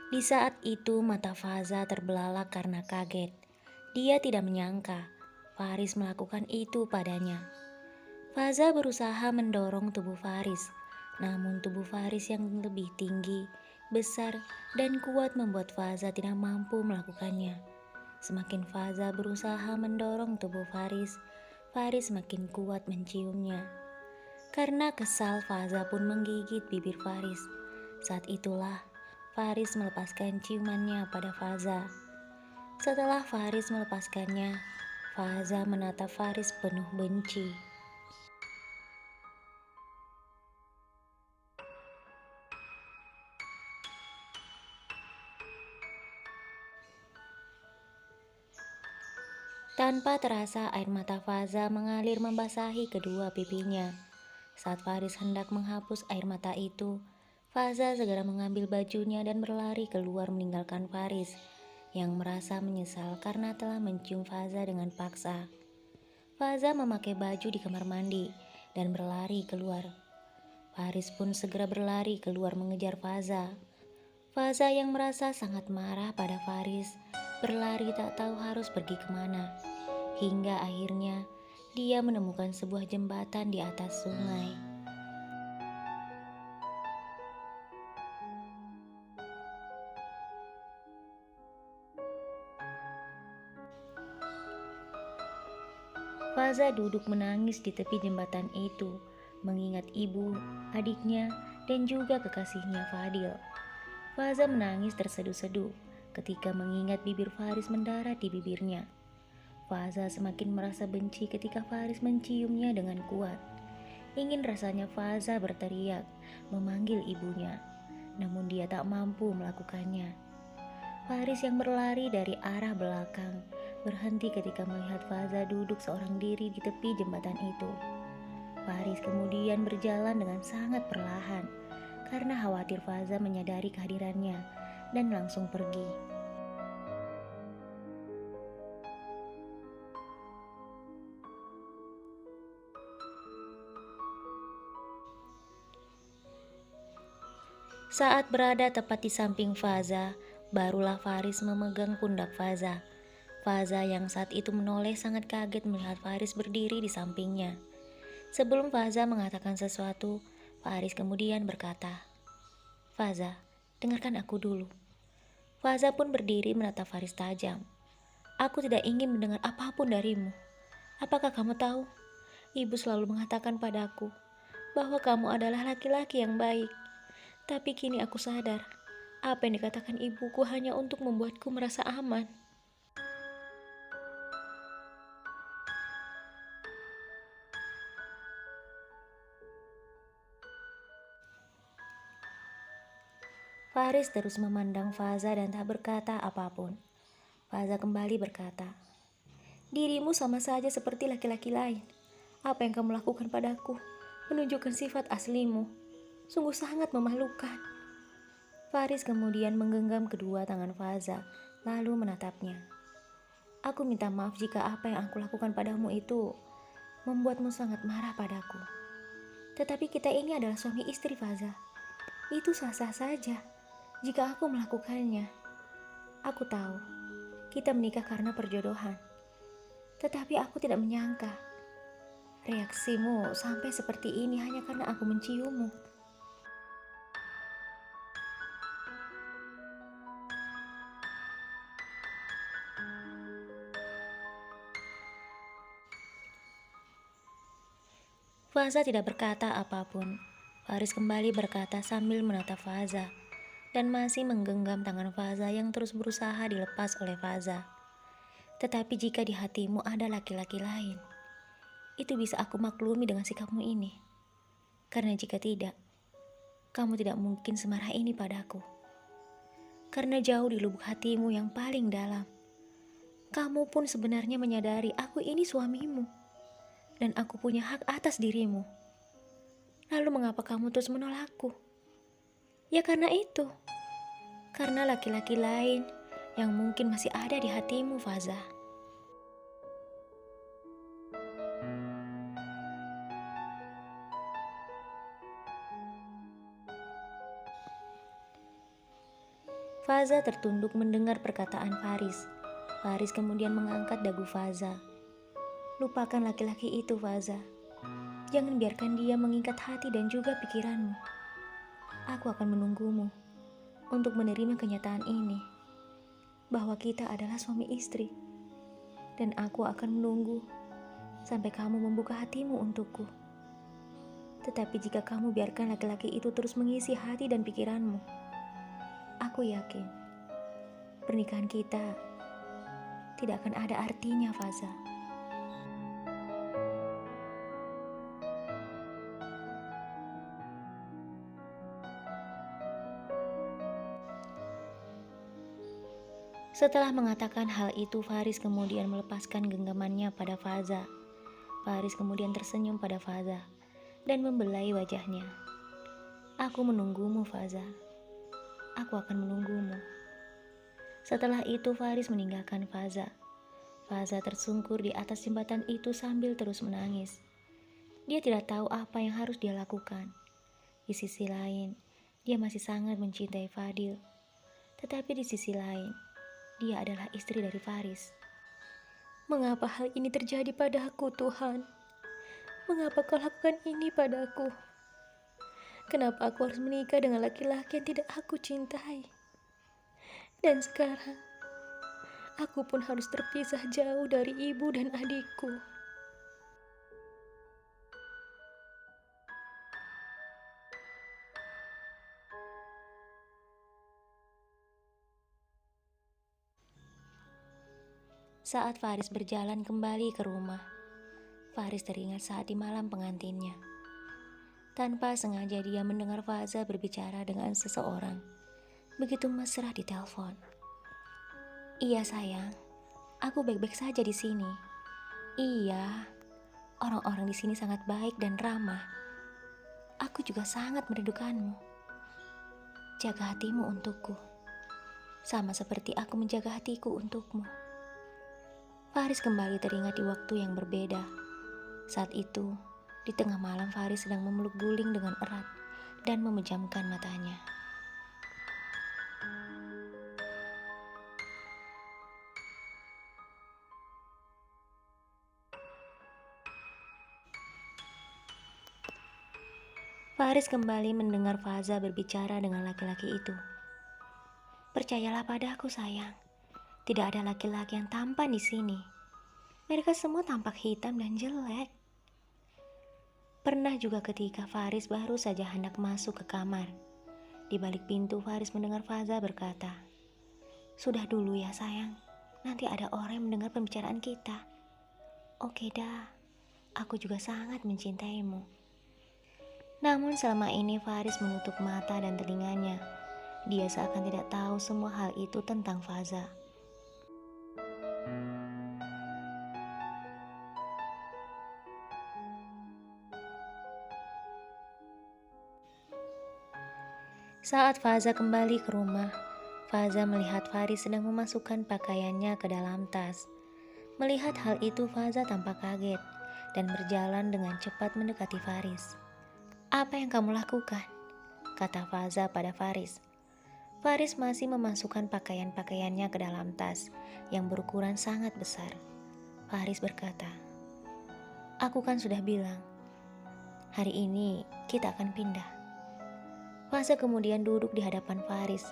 Di saat itu mata Faza terbelalak karena kaget. Dia tidak menyangka Faris melakukan itu padanya. Faza berusaha mendorong tubuh Faris, namun tubuh Faris yang lebih tinggi, besar, dan kuat membuat Faza tidak mampu melakukannya. Semakin Faza berusaha mendorong tubuh Faris, Faris semakin kuat menciumnya. Karena kesal, Faza pun menggigit bibir Faris. Saat itulah Faris melepaskan ciumannya pada Faza. Setelah Faris melepaskannya, Faza menatap Faris penuh benci. Tanpa terasa air mata Faza mengalir membasahi kedua pipinya. Saat Faris hendak menghapus air mata itu, Faza segera mengambil bajunya dan berlari keluar meninggalkan Faris yang merasa menyesal karena telah mencium Faza dengan paksa. Faza memakai baju di kamar mandi dan berlari keluar. Faris pun segera berlari keluar mengejar Faza. Faza yang merasa sangat marah pada Faris, berlari tak tahu harus pergi kemana. Hingga akhirnya dia menemukan sebuah jembatan di atas sungai. Faza duduk menangis di tepi jembatan itu, mengingat ibu, adiknya, dan juga kekasihnya Fadil. Faza menangis terseduh-seduh ketika mengingat bibir Faris mendarat di bibirnya. Faza semakin merasa benci ketika Faris menciumnya dengan kuat. Ingin rasanya Faza berteriak, memanggil ibunya, namun dia tak mampu melakukannya. Faris yang berlari dari arah belakang berhenti ketika melihat Faza duduk seorang diri di tepi jembatan itu. Faris kemudian berjalan dengan sangat perlahan karena khawatir Faza menyadari kehadirannya dan langsung pergi. Saat berada tepat di samping Faza, barulah Faris memegang pundak Faza. Faza yang saat itu menoleh sangat kaget melihat Faris berdiri di sampingnya. Sebelum Faza mengatakan sesuatu, Faris kemudian berkata, "Faza, dengarkan aku dulu." Faza pun berdiri menatap Faris tajam. "Aku tidak ingin mendengar apapun darimu. Apakah kamu tahu? Ibu selalu mengatakan padaku bahwa kamu adalah laki-laki yang baik. Tapi kini aku sadar, apa yang dikatakan ibuku hanya untuk membuatku merasa aman." Faris terus memandang Faza dan tak berkata apapun. Faza kembali berkata, "Dirimu sama saja seperti laki-laki lain. Apa yang kamu lakukan padaku menunjukkan sifat aslimu. Sungguh sangat memalukan." Faris kemudian menggenggam kedua tangan Faza, lalu menatapnya. "Aku minta maaf jika apa yang aku lakukan padamu itu membuatmu sangat marah padaku. Tetapi kita ini adalah suami istri, Faza. Itu sah-sah saja jika aku melakukannya. Aku tahu kita menikah karena perjodohan. Tetapi aku tidak menyangka reaksimu sampai seperti ini hanya karena aku menciummu." Faza tidak berkata apapun. Faris kembali berkata sambil menatap Faza dan masih menggenggam tangan Faza yang terus berusaha dilepas oleh Faza. "Tetapi jika di hatimu ada laki-laki lain, itu bisa aku maklumi dengan sikapmu ini. Karena jika tidak, kamu tidak mungkin semarah ini padaku. Karena jauh di lubuk hatimu yang paling dalam, kamu pun sebenarnya menyadari aku ini suamimu dan aku punya hak atas dirimu. Lalu mengapa kamu terus menolakku? Ya karena itu. Karena laki-laki lain yang mungkin masih ada di hatimu, Faza." Faza tertunduk mendengar perkataan Faris. Faris kemudian mengangkat dagu Faza. Lupakan laki-laki itu, Faza. Jangan biarkan dia mengikat hati dan juga pikiranmu. Aku akan menunggumu untuk menerima kenyataan ini, bahwa kita adalah suami istri. Dan aku akan menunggu sampai kamu membuka hatimu untukku. Tetapi jika kamu biarkan laki-laki itu terus mengisi hati dan pikiranmu, aku yakin pernikahan kita tidak akan ada artinya, Faza. Setelah mengatakan hal itu, Faris kemudian melepaskan genggamannya pada Faza. Faris kemudian tersenyum pada Faza dan membelai wajahnya. Aku menunggumu, Faza. Aku akan menunggumu. Setelah itu, Faris meninggalkan Faza. Faza tersungkur di atas jembatan itu sambil terus menangis. Dia tidak tahu apa yang harus dia lakukan. Di sisi lain, dia masih sangat mencintai Fadil. Tetapi di sisi lain, dia adalah istri dari Faris. Mengapa hal ini terjadi padaku, Tuhan? Mengapa kau lakukan ini padaku? Kenapa aku harus menikah dengan laki-laki yang tidak aku cintai? Dan sekarang, aku pun harus terpisah jauh dari ibu dan adikku. Saat Faris berjalan kembali ke rumah, Faris teringat saat di malam pengantinnya. Tanpa sengaja dia mendengar Faza berbicara dengan seseorang. Begitu mesra di telepon. Iya sayang, aku baik-baik saja di sini. Iya, orang-orang di sini sangat baik dan ramah. Aku juga sangat merindukanmu. Jaga hatimu untukku, sama seperti aku menjaga hatiku untukmu. Faris kembali teringat di waktu yang berbeda. Saat itu, di tengah malam Faris sedang memeluk guling dengan erat dan memejamkan matanya. Faris kembali mendengar Faza berbicara dengan laki-laki itu. Percayalah padaku, sayang. Tidak ada laki-laki yang tampan di sini. Mereka semua tampak hitam dan jelek. Pernah juga ketika Faris baru saja hendak masuk ke kamar. Di balik pintu Faris mendengar Faza berkata, "Sudah dulu ya sayang, nanti ada orang yang mendengar pembicaraan kita." "Oke dah, aku juga sangat mencintaimu." Namun selama ini Faris menutup mata dan telinganya. Dia seakan tidak tahu semua hal itu tentang Faza. Saat Faza kembali ke rumah, Faza melihat Faris sedang memasukkan pakaiannya ke dalam tas. Melihat hal itu, Faza tampak kaget dan berjalan dengan cepat mendekati Faris. "Apa yang kamu lakukan?" kata Faza pada Faris. Faris masih memasukkan pakaian-pakaiannya ke dalam tas yang berukuran sangat besar. Faris berkata, "Aku kan sudah bilang, hari ini kita akan pindah." Faza kemudian duduk di hadapan Faris.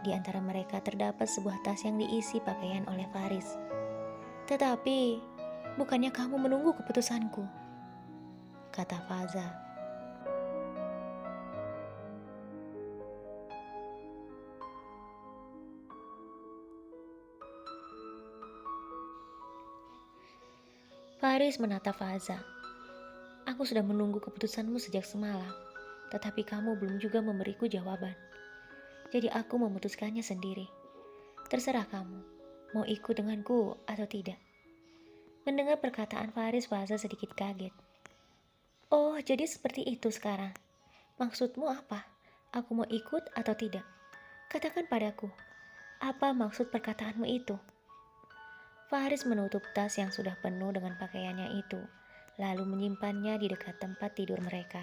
Di antara mereka terdapat sebuah tas yang diisi pakaian oleh Faris. "Tetapi, bukannya kamu menunggu keputusanku?" kata Faza. Faris menatap Faza. "Aku sudah menunggu keputusanmu sejak semalam, tetapi kamu belum juga memberiku jawaban. Jadi aku memutuskannya sendiri. Terserah kamu, mau ikut denganku atau tidak." Mendengar perkataan Faris, Faza sedikit kaget. "Oh, jadi seperti itu sekarang. Maksudmu apa? Aku mau ikut atau tidak? Katakan padaku, apa maksud perkataanmu itu?" Faris menutup tas yang sudah penuh dengan pakaiannya itu, lalu menyimpannya di dekat tempat tidur mereka.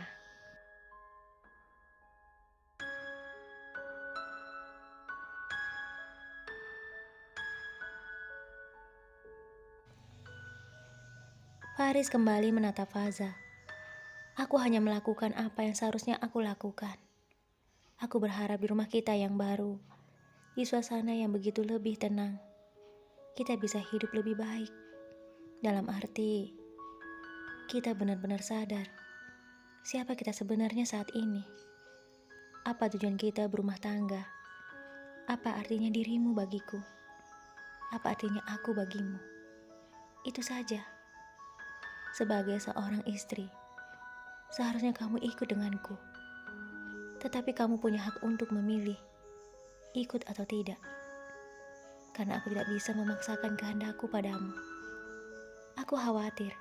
Faris kembali menatap Faza. Aku hanya melakukan apa yang seharusnya aku lakukan. Aku berharap di rumah kita yang baru, di suasana yang begitu lebih tenang, kita bisa hidup lebih baik. Dalam arti, kita benar-benar sadar siapa kita sebenarnya saat ini. Apa tujuan kita berumah tangga? Apa artinya dirimu bagiku? Apa artinya aku bagimu? Itu saja. Sebagai seorang istri, seharusnya kamu ikut denganku. Tetapi kamu punya hak untuk memilih, ikut atau tidak. Karena aku tidak bisa memaksakan kehendakku padamu. Aku khawatir,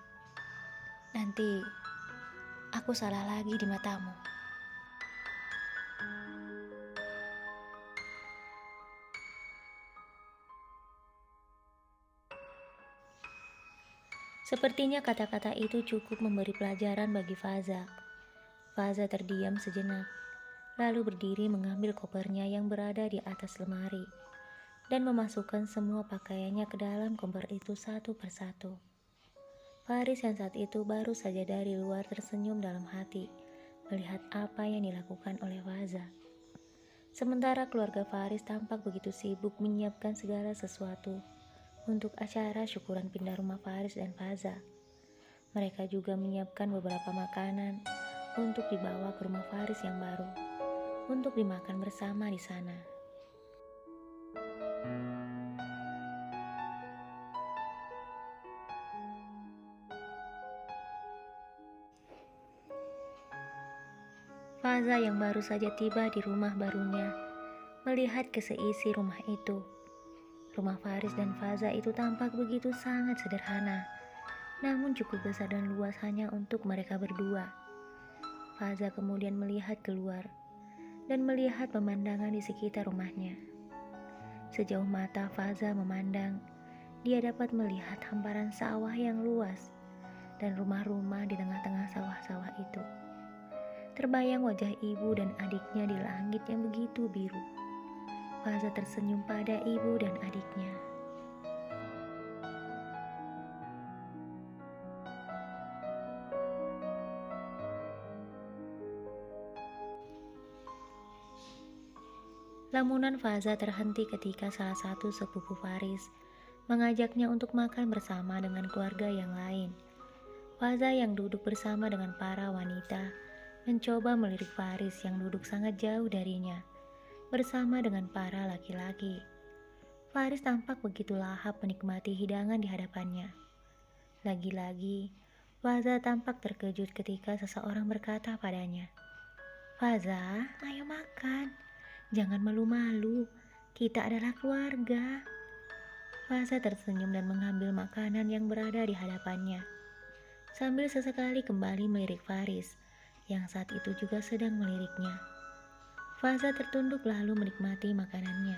nanti aku salah lagi di matamu. Sepertinya kata-kata itu cukup memberi pelajaran bagi Faza. Faza terdiam sejenak, lalu berdiri mengambil kopernya yang berada di atas lemari dan memasukkan semua pakaiannya ke dalam koper itu satu persatu. Faris yang saat itu baru saja dari luar tersenyum dalam hati melihat apa yang dilakukan oleh Faza. Sementara keluarga Faris tampak begitu sibuk menyiapkan segala sesuatu untuk acara syukuran pindah rumah Faris dan Faza. Mereka juga menyiapkan beberapa makanan untuk dibawa ke rumah Faris yang baru, untuk dimakan bersama di sana. Faza yang baru saja tiba di rumah barunya, melihat ke seisi rumah itu. Rumah Faris dan Faza itu tampak begitu sangat sederhana, namun cukup besar dan luas hanya untuk mereka berdua. Faza kemudian melihat keluar dan melihat pemandangan di sekitar rumahnya. Sejauh mata Faza memandang, dia dapat melihat hamparan sawah yang luas dan rumah-rumah di tengah-tengah sawah-sawah itu. Terbayang wajah ibu dan adiknya di langit yang begitu biru. Faza tersenyum pada ibu dan adiknya. Lamunan Faza terhenti ketika salah satu sepupu Faris mengajaknya untuk makan bersama dengan keluarga yang lain. Faza yang duduk bersama dengan para wanita mencoba melirik Faris yang duduk sangat jauh darinya bersama dengan para laki-laki. Faris tampak begitu lahap menikmati hidangan di hadapannya. Lagi-lagi, Faza tampak terkejut ketika seseorang berkata padanya, "Faza, ayo makan. Jangan malu-malu, kita adalah keluarga." Faza tersenyum dan mengambil makanan yang berada di hadapannya, sambil sesekali kembali melirik Faris, yang saat itu juga sedang meliriknya. Faza tertunduk lalu menikmati makanannya.